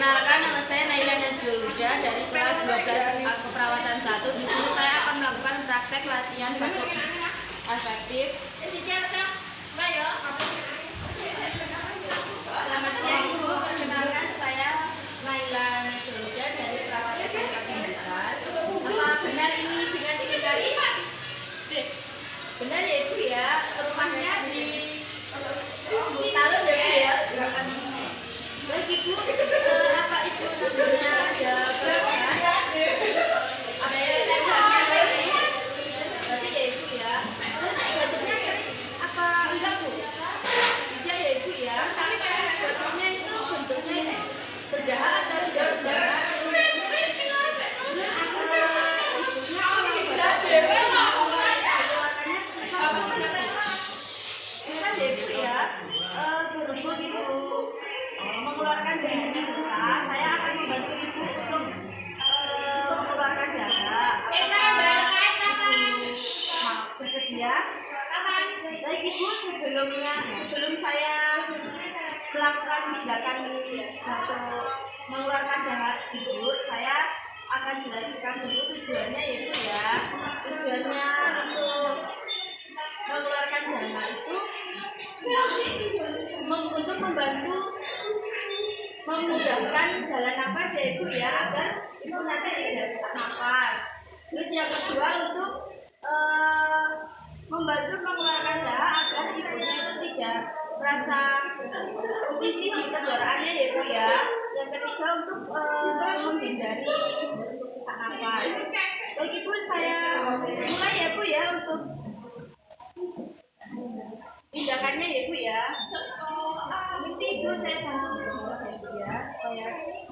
Perkenalkan, nama saya Naila Najwa dari kelas 12 keperawatan 1. Di sini saya akan melakukan praktek latihan batuk efektif. Selamat siang Ibu, perkenalkan saya Naila Najwa dari perawatan Sentra Pendidikan. Apa benar ini dengan sekretaris? Benar ya Ibu ya, rumahnya di Butaran ya Ibu ya. Baik Ibu, apa Ibu sebelumnya ada pernah? Ada yang tanya ini? Berarti ya Ibu ya. Terus batuknya apa enggak Bu? Tidak ya Ibu ya. Batuknya itu bentuknya berdahak atau tidak berdahak? Bisa ya Ibu ya. Berhubung Ibu mengeluarkan darah di susah, saya akan membantu Ibu untuk mengeluarkan darah. Bersedia? Baik Ibu, sebelum saya melakukan tindakan batuk mengeluarkan darah Ibu, saya akan jelaskan dulu tujuannya ya Ibu ya. Tujuannya untuk mengeluarkan darah itu untuk membantu memudahkan jalan nafas ya Ibu ya, agar Ibu nanti tidak sesak nafas. Terus yang kedua untuk membantu mengeluarkan darah agar ibunya itu tidak merasa risih di tenggorokannya ya Ibu ya. Yang ketiga untuk menghindari untuk sesak nafas. Baik Ibu, saya mulai ya Ibu ya untuk tindakannya ya Ibu ya. Permisi Ibu, saya bantu ya Ibu ya supaya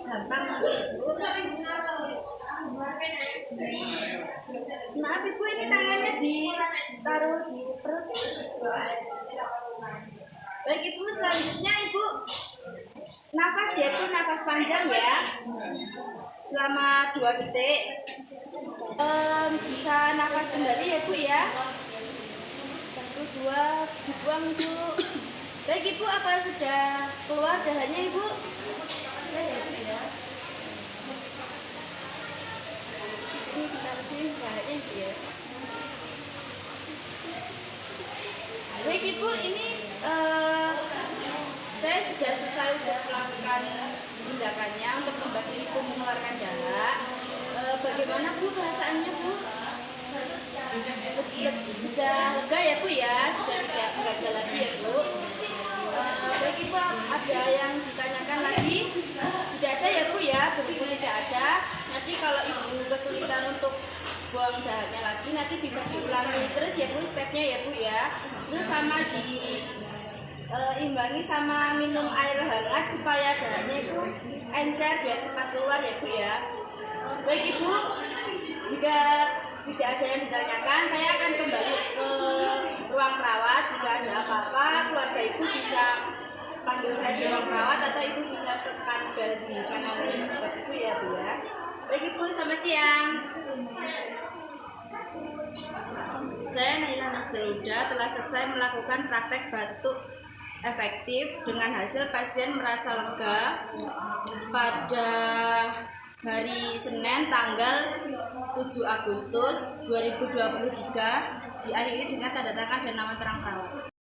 gampang Ibu. Maaf Ibu, ini tangannya ditaruh di perut. Baik Ibu, selanjutnya Ibu nafas ya Ibu, nafas panjang ya selama 2 detik. Bisa nafas kembali ya Ibu ya. 1, 2, dibuang Ibu. Baik Ibu, apa sudah keluar darahnya Ibu? Ya Ibu ya. Ini kita bersih darahnya Ibu ya. Baik Ibu, ini saya sudah selesai untuk melakukan tindakannya untuk membantu Ibu mengeluarkan darah. Bagaimana Bu perasaannya Bu? Sudah lega ya Bu ya, sudah tidak mengganjal lagi ya Bu. Baik Ibu, ada yang ditanyakan lagi? Tidak ada ya Bu ya, berhubung tidak ada. Nanti kalau Ibu kesulitan untuk buang darahnya lagi, nanti bisa diulangi terus ya Bu stepnya ya Bu ya. Terus sama imbangi sama minum air hangat supaya darahnya itu encer biar cepat keluar ya Bu ya. Baik Ibu, jika tidak ada yang ditanyakan, saya akan kembali ke ruang perawat. Jika ada apa-apa, keluarga Ibu bisa panggil saya di ruang perawat atau Ibu bisa tekan bel di kanan dekat Ibu ya Bu ya. Baik Ibu, selamat siang. Saya Naila Najwa telah selesai melakukan praktek batuk efektif dengan hasil pasien merasa lega pada hari Senin tanggal 7 Agustus 2023 diakhiri dengan tanda tangan dan nama terang perawat.